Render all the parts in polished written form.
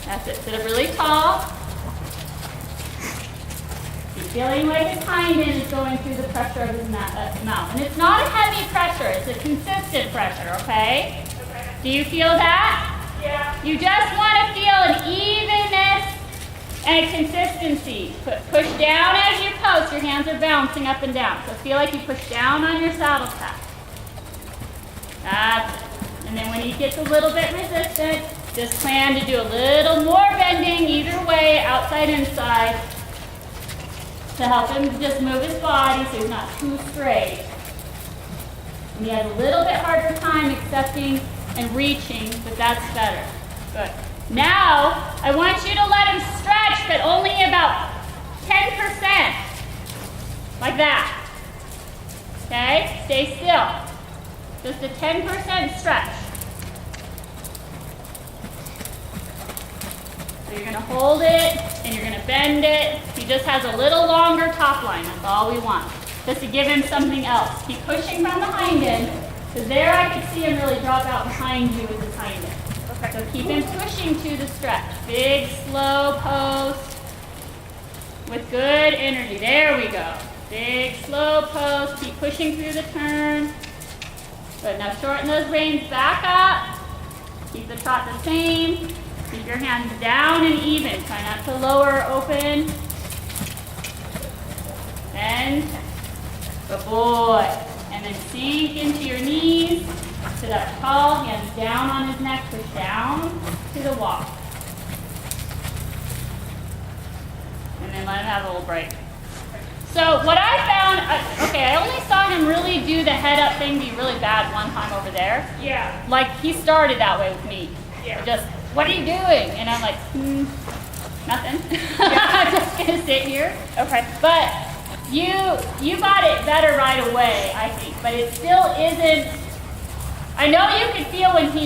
That's it. Sit up really tall. He's feeling like his hind end is going through the pressure of his mouth. And it's not a heavy pressure, it's a consistent pressure, okay? Do you feel that? Yeah. You just want to feel an evenness and consistency. Push down as you post. Your hands are bouncing up and down. So feel like you push down on your saddle tap. That's it. And then when he gets a little bit resistant, just plan to do a little more bending either way, outside, inside, to help him just move his body so he's not too straight. And he has a little bit harder time accepting and reaching, but that's better. Good. Now, I want you to let him stretch, but only about 10%. Like that. Okay? Stay still. Just a 10% stretch. So you're going to hold it, and you're going to bend it. He just has a little longer top line. That's all we want. Just to give him something else. Keep pushing from the hind end. Because there I could see him really drop out behind you with his hind end. Okay. So keep him pushing to the stretch. Big, slow post with good energy. There we go. Big, slow post. Keep pushing through the turn. Good. Now shorten those reins back up. Keep the trot the same. Keep your hands down and even. Try not to lower, open. Bend. Good boy. And then sink into your knees, sit up tall, hands down on his neck, push down to the walk. And then let him have a little break. So what I found, okay, I only saw him really do the head up thing be really bad one time over there. Yeah. Like he started that way with me. Yeah. Just, what are you doing? And I'm like, nothing. I'm just gonna sit here. Okay. But you got it better right away, I think, but it still isn't. I know you could feel when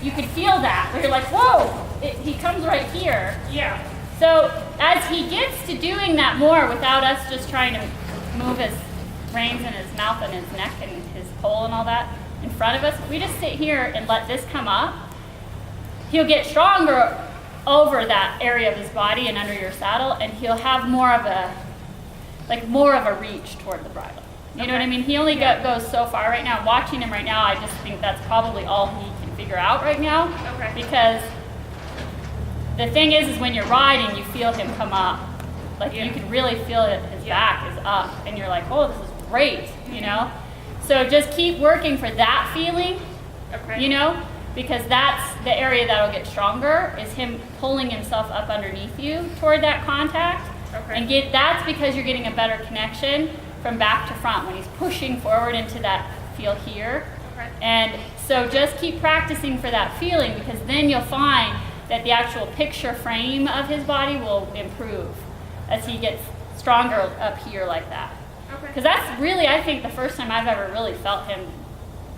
you could feel that, where you're like, whoa, he comes right here. Yeah. So as he gets to doing that more without us just trying to move his reins and his mouth and his neck and his pole and all that in front of us, we just sit here and let this come up. He'll get stronger over that area of his body and under your saddle, and he'll have more of a reach toward the bridle. You know what I mean? He only goes so far right now. Watching him right now, I just think that's probably all he can figure out right now. Okay. Because the thing is when you're riding, you feel him come up. Like you can really feel it, his back is up, and you're like, oh, this is great, you know? So just keep working for that feeling, you know? Because that's the area that'll get stronger, is him pulling himself up underneath you toward that contact. Okay. And that's because you're getting a better connection from back to front when he's pushing forward into that feel here. Okay. And so just keep practicing for that feeling, because then you'll find that the actual picture frame of his body will improve as he gets stronger up here like that. Okay. Because that's really, I think, the first time I've ever really felt him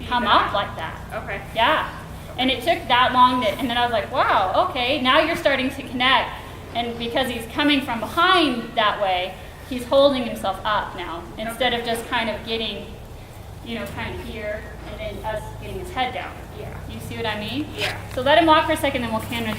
come up like that. Okay. Yeah. And it took that long, and then I was like, wow, okay, now you're starting to connect. And because he's coming from behind that way, he's holding himself up now, instead of just kind of getting, kind of here, and then us getting his head down. Yeah. You see what I mean? Yeah. So let him walk for a second, then we'll canter together.